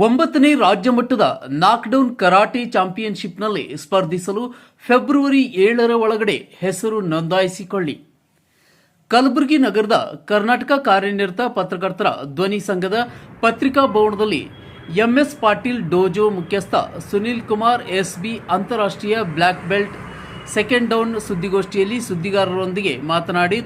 ಒಂಬತ್ತನೇ ರಾಜ್ಯ ಮಟ್ಟದ ನಾಕ್ಡೌನ್ ಕರಾಟೆ ಚಾಂಪಿಯನ್ಶಿಪ್ನಲ್ಲಿ ಸ್ಪರ್ಧಿಸಲು ಫೆಬ್ರವರಿ 7ರ ಒಳಗಡೆ ಹೆಸರು ನೋಂದಾಯಿಸಿಕೊಳ್ಳಿ. ಕಲಬುರಗಿ ನಗರದ ಕರ್ನಾಟಕ ಕಾರ್ಯನಿರತ ಪತ್ರಕರ್ತರ ಧ್ವನಿ ಸಂಘದ ಪತ್ರಿಕಾ ಭವನದಲ್ಲಿ ಎಂಎಸ್ ಪಾಟೀಲ್ ಡೋಜೋ ಮುಖ್ಯಸ್ಥ ಸುನಿಲ್ ಕುಮಾರ್ ಎಸ್ಬಿ ಅಂತಾರಾಷ್ಟ್ರೀಯ ಬ್ಲ್ಯಾಕ್ ಬೆಲ್ಟ್ ಸೆಕೆಂಡ್ ಡೌನ್ ಸುದ್ದಿಗೋಷ್ಠಿಯಲ್ಲಿ ಸುದ್ದಿಗಾರರೊಂದಿಗೆ ಮಾತನಾಡಿ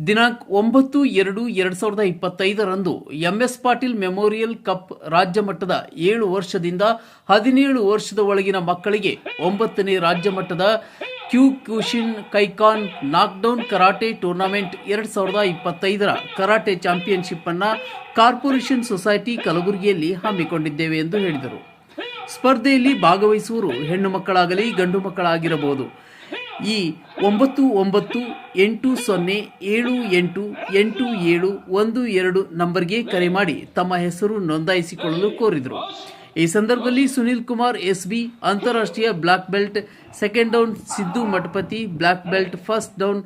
ದಿನಾಂಕ 9/2/2025 ಎಂಎಸ್ ಪಾಟೀಲ್ ಮೆಮೋರಿಯಲ್ ಕಪ್ ರಾಜ್ಯ ಮಟ್ಟದ 7 ವರ್ಷದಿಂದ 17 ವರ್ಷದ ಒಳಗಿನ ಮಕ್ಕಳಿಗೆ 9ನೇ ರಾಜ್ಯ ಮಟ್ಟದ Kyokushin Kaikan knockdown karate tournament 2025ರ ಕರಾಟೆ ಚಾಂಪಿಯನ್ಶಿಪ್ ಅನ್ನು ಕಾರ್ಪೊರೇಷನ್ ಸೊಸೈಟಿ ಕಲಬುರಗಿಯಲ್ಲಿ ಹಮ್ಮಿಕೊಂಡಿದ್ದೇವೆ ಎಂದು ಹೇಳಿದರು. ಸ್ಪರ್ಧೆಯಲ್ಲಿ ಭಾಗವಹಿಸುವವರು ಹೆಣ್ಣು ಮಕ್ಕಳಾಗಲಿ ಗಂಡು ಮಕ್ಕಳಾಗಿರಬಹುದು. ಈ 9980788712 ನಂಬರ್ಗೆ ಕರೆ ಮಾಡಿ ತಮ್ಮ ಹೆಸರು ನೋಂದಾಯಿಸಿಕೊಳ್ಳಲು ಕೋರಿದರು. ಈ ಸಂದರ್ಭದಲ್ಲಿ ಸುನಿಲ್ ಕುಮಾರ್ ಎಸ್ಬಿ ಅಂತಾರಾಷ್ಟ್ರೀಯ black belt second dan, Siddu Mathapati black belt first dan,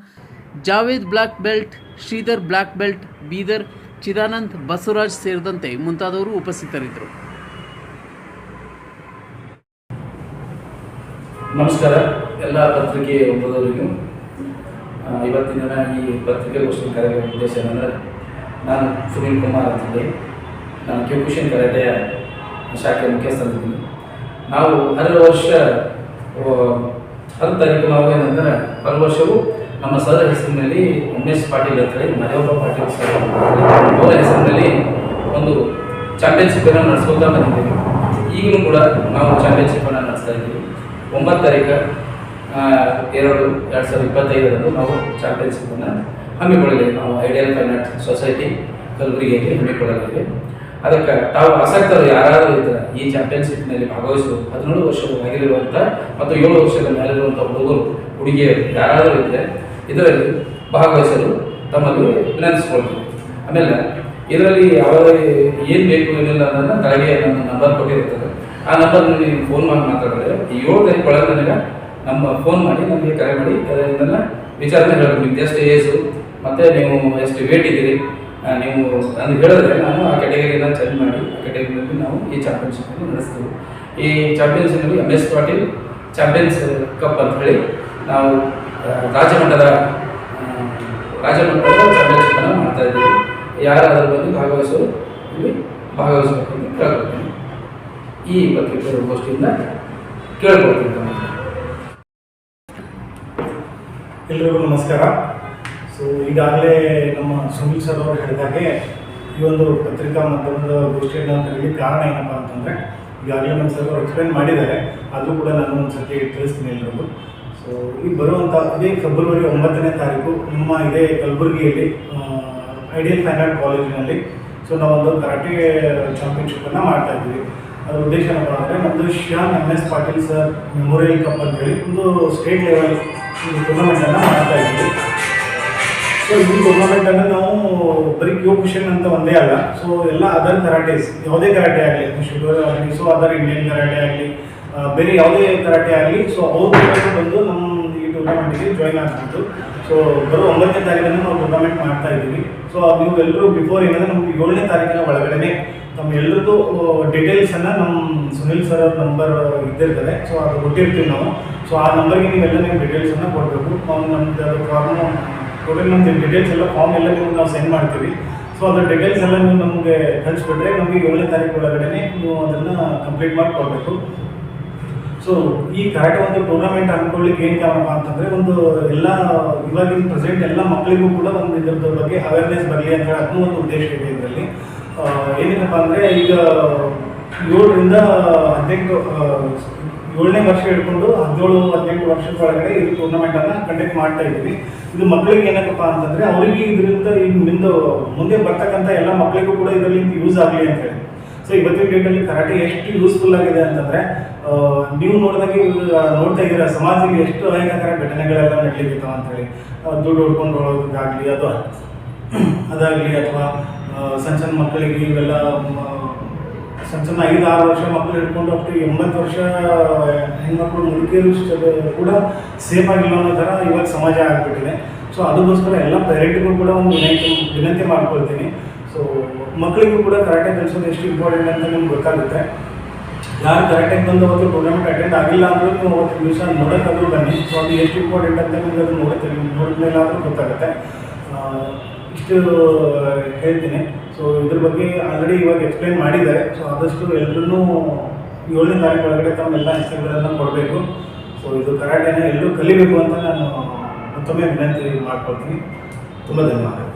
Javed black belt, Shridhar black belt Bidar, Chidanand Basavaraj ಸೇರಿದಂತೆ ಮುಂತಾದವರು ಉಪಸ್ಥಿತರಿದ್ದರು. ನಮಸ್ಕಾರ ಎಲ್ಲ ಪತ್ರಿಕೆ ಓದೋರಿಗೂ. ಇವತ್ತಿನ ದಿನ ಈ ಪತ್ರಿಕೆಗೋಷ್ಠಿ ಕರೆಯುವ ಉದ್ದೇಶ ಏನಂದರೆ, ನಾನು ಸುನಿಲ್ ಕುಮಾರ್ ಅಂತೇಳಿ ನಾನು ಕ್ಯೂಕುಶಿನ್ ಕರಾಟೆಯ ಶಾಖೆ ಮುಖ್ಯಸ್ಥರಿದ್ದೀನಿ. ನಾವು 10 ವರ್ಷ 10 ತಾರೀಕು ನಾವು ಏನಂದರೆ ಹರ ವರ್ಷವೂ ನಮ್ಮ ಸರ್ ಹೆಸರಿನಲ್ಲಿ ಎಂಎಸ್ ಪಾಟೀಲ್ ಅಂತೇಳಿ ಮರಿಯಪ್ಪ ಪಾಟೀಲ್ ಸರ್ ಅವರ ಹೆಸರಿನಲ್ಲಿ ಒಂದು ಚಾಂಪಿಯನ್ಶಿಪ್ಪನ್ನು ನಡೆಸ್ಕೊತಾ ಬಂದಿದ್ದೀವಿ. ಈಗಲೂ ಕೂಡ ನಾವು ಚಾಂಪಿಯನ್ಶಿಪ್ಪನ್ನು ನಡೆಸ್ತಾ ಇದ್ದೀವಿ. 9 ತಾರೀಕು 2/2025 ನಾವು ಚಾಂಪಿಯನ್ಶಿಪ್ಪನ್ನು ಹಮ್ಮಿಕೊಳ್ಳಲಿದ್ದೇವೆ. ನಾವು ಐಡಿಯಲ್ ಫೈನ್ ಆರ್ಟ್ ಸೊಸೈಟಿ ಕಲಬುರಗಿಯಲ್ಲಿ ಹಮ್ಮಿಕೊಳ್ಳಲಿದ್ದೇವೆ. ಅದಕ್ಕೆ ತಾವು ಆಸಕ್ತರು ಯಾರಾದರೂ ಇದ್ದರೆ ಈ ಚಾಂಪಿಯನ್ಶಿಪ್ನಲ್ಲಿ ಭಾಗವಹಿಸುವ 17 ವರ್ಷವಾಗಿರುವಂಥ ಮತ್ತು 7 ವರ್ಷದ ಮೇಲಿರುವಂಥ ಹುಡುಗರು ಹುಡುಗಿಯರು ಯಾರಾದರೂ ಇದ್ದರೆ ಇದರಲ್ಲಿ ಭಾಗವಹಿಸಲು ತಮ್ಮಲ್ಲಿ ವಿನಂತಿಸಿಕೊಳ್ತೀವಿ. ಆಮೇಲೆ ಇದರಲ್ಲಿ ಯಾವುದೇ ಏನು ಬೇಕು ಏನಿಲ್ಲ ಅನ್ನೋದನ್ನು ಕೆಳಗೆ ನಮ್ಮ ನಂಬರ್ ಕೊಟ್ಟಿರ್ತದೆ. ಆ ನಂಬರ್ನ ನೀವು ಫೋನ್ ಮಾಡಿ ಮಾತಾಡಿದ್ರೆ 7 ತಾರೀಕು ಒಳಗೆ ನನಗೆ ನಮ್ಮ ಫೋನ್ ಮಾಡಿ ನಮಗೆ ಕರೆ ಮಾಡಿ ಇದನ್ನೆಲ್ಲ ವಿಚಾರಣೆ ಹೇಳಬೇಕು. ನಿಮ್ದು ಎಷ್ಟು ಏಜು ಮತ್ತು ನೀವು ಎಷ್ಟು ವೇಟ್ ಇದ್ದೀರಿ ನೀವು ಅದು ಹೇಳಿದ್ರೆ ನಾನು ಆ ಕ್ಯಾಟಗರಿನ ಚೇಂಜ್ ಮಾಡಿ ಆ ಕ್ಯಾಟಗರಿನಲ್ಲಿ ನಾವು ಈ ಚಾಂಪಿಯನ್ಶಿಪ್ಪನ್ನು ನಡೆಸ್ತೀವಿ. ಈ ಚಾಂಪಿಯನ್ಶಿಪ್ನಲ್ಲಿ ಎಂಎಸ್ ಪಾಟೀಲ್ ಚಾಂಪಿಯನ್ಸ್ ಕಪ್ ಅಂತ ಹೇಳಿ ನಾವು ರಾಜ್ಯ ಮಟ್ಟದ ಚಾಂಪಿಯನ್ಶಿಪ್ಪನ್ನು ಮಾಡ್ತಾ ಇದ್ದೀವಿ. ಯಾರು ಅದರ ಬಗ್ಗೆ ಭಾಗವಹಿಸೋರು ಇಲ್ಲಿ ಭಾಗವಹಿಸಬೇಕು ಅಂತ ಕೇಳ್ಕೊಳ್ತೀನಿ. ಈ ಪತ್ರಿಕೆ ಗೋಷ್ಠಿಯಿಂದ ಕೇಳ್ಕೊಳ್ತೀನಿ. ಎಲ್ರಿಗೂ ನಮಸ್ಕಾರ. ಸೊ ಈಗಾಗಲೇ ನಮ್ಮ ಸುನಿಲ್ ಸರ್ ಅವರು ಹೇಳಿದಾಗೆ ಈ ಒಂದು ಪತ್ರಿಕಾ ಮಾಧ್ಯಮದ ಗೋಷ್ಠಿಯನ್ನು ಕರೀಲಿಕ್ಕೆ ಕಾರಣ ಏನಪ್ಪ ಅಂತಂದರೆ, ಈಗಾಗಲೇ ನಮ್ಮ ಸರ್ ಅವರು ಎಕ್ಸ್ಪ್ಲೇನ್ ಮಾಡಿದ್ದಾರೆ, ಅದು ಕೂಡ ನಾನು ಒಂದು ಸರ್ತಿ ತಿಳಿಸ್ತೀನಿ ಎಲ್ರಿಗೂ. ಸೊ ಈಗ ಬರುವಂಥ ಇದೇ ಫೆಬ್ರವರಿ 9ನೇ ತಾರೀಕು ನಮ್ಮ ಇದೇ ಕಲಬುರಗಿಯಲ್ಲಿ ಐಡಿಯಲ್ ಫೈನ್ ಆರ್ಟ್ ಕಾಲೇಜಿನಲ್ಲಿ ಸೊ ನಾವೊಂದು ಕರಾಟೆ ಚಾಂಪಿಯನ್ಶಿಪ್ಪನ್ನು ಮಾಡ್ತಾ ಇದ್ದೀವಿ. ಅದರ ಉದ್ದೇಶ ಏನಪ್ಪ ಅಂದರೆ, ನಮ್ಮದು Shyam MS Patil sir memorial cup ಅಂತೇಳಿ ಒಂದು ಸ್ಟೇಟ್ ಲೆವೆಲ್ ಟೂರ್ನಮೆಂಟನ್ನು ಮಾಡ್ತಾ ಇದ್ದೀವಿ. ಸೊ ಈ ಟೂರ್ನಮೆಂಟನ್ನು ನಾವು ಬರೀ ಕ್ಯೂಕುಶಿನ್ ಅಂತ ಒಂದೇ ಅಲ್ಲ, ಸೊ ಎಲ್ಲ ಅದರ್ ಕರಾಟೇಸ್, ಯಾವುದೇ ಕರಾಟೆ ಆಗಲಿ, ಶುಗರ್ ಆಗಲಿ, ಸೊ ಅದರ್ ಇಂಡಿಯನ್ ಕರಾಟೆ ಆಗಲಿ, ಬೇರೆ ಯಾವುದೇ ಕರಾಟೆ ಆಗಲಿ, ಸೊ ಅವ್ರು ಬಂದು ನಮ್ಮ ಈ ಟೂರ್ನಮೆಂಟಿಗೆ ಜಾಯ್ನ್ ಆಗ್ಬೋದು. ಸೊ ಬರೋ 9ನೇ ತಾರೀಕನ್ನು ನಾವು ಟೂರ್ನಮೆಂಟ್ ಮಾಡ್ತಾ ಇದ್ದೀವಿ. ಸೊ ನೀವು ಎಲ್ಲರೂ ಬಿಫೋರ್ ಏನಂದರೆ ನಮ್ಗೆ 7ನೇ ತಾರೀಕಿನ ಒಳಗಡೆ ನಮ್ಮ ಎಲ್ಲರದ್ದು ಡೀಟೇಲ್ಸನ್ನು ನಮ್ಮ ಸುನಿಲ್ ಸರ್ ಅವ್ರ ನಂಬರ್ ಇದ್ದಿರ್ತದೆ. ಸೊ ಅದು ಕೊಟ್ಟಿರ್ತೀವಿ ನಾವು. ಸೊ ಆ ನಂಬರ್ಗೆ ನೀವೆಲ್ಲ ನಿಮ್ಮ ಡೀಟೇಲ್ಸನ್ನು ಕೊಡಬೇಕು. ನಾವು ನಮ್ಮದು ಅದು ಫಾರ್ಮು ಟೋಟಲ್ ನಮ್ಮದು ಡೀಟೇಲ್ಸ್ ಎಲ್ಲ ಫಾರ್ಮ್ ಎಲ್ಲ ನಿಮ್ಗೆ ನಾವು ಸೆಂಡ್ ಮಾಡ್ತೀವಿ. ಸೊ ಅದರ ಡೀಟೇಲ್ಸ್ ಎಲ್ಲ ನೀವು ನಮಗೆ ಕಳಿಸ್ಬಿಟ್ರೆ ನಮಗೆ 7ನೇ ತಾರೀಕು ಒಳಗಡೆ ನೀವು ಅದನ್ನು ಕಂಪ್ಲೀಟ್ ಮಾಡಿ ಕೊಡಬೇಕು. ಸೊ ಈ ಕರಾಟೆ ಒಂದು ಟೂರ್ನಮೆಂಟ್ ಅಂದ್ಕೊಳ್ಳಿಕ್ಕೆ ಏನು ಕಾರಣಪ್ಪ ಅಂತಂದರೆ, ಒಂದು ಎಲ್ಲ ಇವಾಗಿನ ಪ್ರೆಸೆಂಟ್ ಎಲ್ಲ ಮಕ್ಕಳಿಗೂ ಕೂಡ ಒಂದು ಇದ್ರದ್ದು ಬಗ್ಗೆ ಅವೇರ್ನೆಸ್ ಬರಲಿ ಅಂತ ಹೇಳಿ ಅದನ್ನೂ ಒಂದು ಉದ್ದೇಶ ಇದೆ ಇದರಲ್ಲಿ. ಏನೇನಪ್ಪ ಅಂದರೆ, ಈಗ 7ರಿಂದ 18 7ನೇ ವರ್ಷ ಹಿಡ್ಕೊಂಡು 17-18 ವರ್ಷದ ಒಳಗಡೆ ಇದು ಟೂರ್ನಮೆಂಟನ್ನು ಕಂಡಕ್ಟ್ ಮಾಡ್ತಾ ಇದ್ದೀವಿ. ಇದು ಮಕ್ಕಳಿಗೆ ಏನಕ್ಕಪ್ಪ ಅಂತಂದರೆ, ಅವರಿಗೆ ಇದರಿಂದ ಈಗ ಮುಂದೆ ಬರ್ತಕ್ಕಂಥ ಎಲ್ಲ ಮಕ್ಕಳಿಗೂ ಕೂಡ ಇದರಲ್ಲಿ ಯೂಸ್ ಆಗಲಿ ಅಂತ ಹೇಳಿ. ಸೊ ಇವತ್ತಿನ ಡೇಟಲ್ಲಿ ಕರಾಟೆ ಎಷ್ಟು ಯೂಸ್ಫುಲ್ ಆಗಿದೆ ಅಂತಂದರೆ, ನೀವು ನೋಡ್ತಾ ಇದ್ದೀರ ಸಮಾಜದಲ್ಲಿ ಎಷ್ಟು ಅಹಿತಕರ ಘಟನೆಗಳೆಲ್ಲ ನಡೀಲಿಕ್ಕಿರ್ತಾವೆ ಅಂತೇಳಿ. ದುಡ್ಡು ಹೊಡ್ಕೊಂಡು ಹೋಗೋದಕ್ಕಾಗಲಿ ಅದಾಗಲಿ, ಅಥವಾ ಸಣ್ಣ ಮಕ್ಕಳಿಗೆ ಇವೆಲ್ಲ ಸಣ್ಣ 5-6 ವರ್ಷ ಮಕ್ಕಳು ಹಿಡ್ಕೊಂಡು ಅಷ್ಟು 80 ವರ್ಷ ಹೆಣ್ಮಕ್ಳು ಮುದುಕಿಯರು ಕೂಡ ಸೇಫ್ ಆಗಿಲ್ಲ ಅನ್ನೋ ಥರ ಇವಾಗ ಸಮಾಜ ಆಗಿಬಿಟ್ಟಿದೆ. ಸೊ ಅದಕ್ಕೋಸ್ಕರ ಎಲ್ಲ ಪೇರೆಂಟ್ಗೂ ಕೂಡ ಒಂದು ವಿನಂತಿ ಮಾಡ್ಕೊಳ್ತೀನಿ. ಸೊ ಸೊ ಮಕ್ಕಳಿಗೂ ಕೂಡ ಕರಾಟೆ ಕಲಿಸೋದು ಎಷ್ಟು ಇಂಪಾರ್ಟೆಂಟ್ ಅಂತ ನಿಮ್ಗೆ ಗೊತ್ತಾಗುತ್ತೆ. ಯಾರು ಕರಾಟೆಗೆ ಬಂದು ಅವತ್ತು ಟೂರ್ನಮೆಂಟ್ ಅಟೆಂಡ್ ಆಗಿಲ್ಲ ಅಂದರೂ ನೀವು ಅವತ್ತು ದಿವಸ ನೋಡೋಕ್ಕಾದ್ರೂ ಬನ್ನಿ. ಸೊ ಅದು ಎಷ್ಟು ಇಂಪಾರ್ಟೆಂಟ್ ಅಂತ ನಿಮ್ಗೆ ಅದು ನೋಡಿದ್ಮೇಲೆ ಆದರೂ ಗೊತ್ತಾಗುತ್ತೆ. ಇಷ್ಟು ಹೇಳ್ತೀನಿ. ಸೊ ಇದ್ರ ಬಗ್ಗೆ ಆಲ್ರೆಡಿ ಇವಾಗ ಎಕ್ಸ್ಪ್ಲೈನ್ ಮಾಡಿದ್ದಾರೆ. ಸೊ ಆದಷ್ಟು ಎಲ್ಲರೂ 7ನೇ ತಾರೀಕು ಒಳಗಡೆ ತಮ್ಮೆಲ್ಲ ಹೆಸರುಗಳನ್ನು ಕೊಡಬೇಕು. ಸೊ ಇದು ಕರಾಟೆನ ಎಲ್ಲರೂ ಕಲಿಬೇಕು ಅಂತ ನಾನು ಮತ್ತೊಮ್ಮೆ ವಿನಂತಿ ಮಾಡ್ಕೊಳ್ತೀನಿ. ತುಂಬ ಧನ್ಯವಾದ.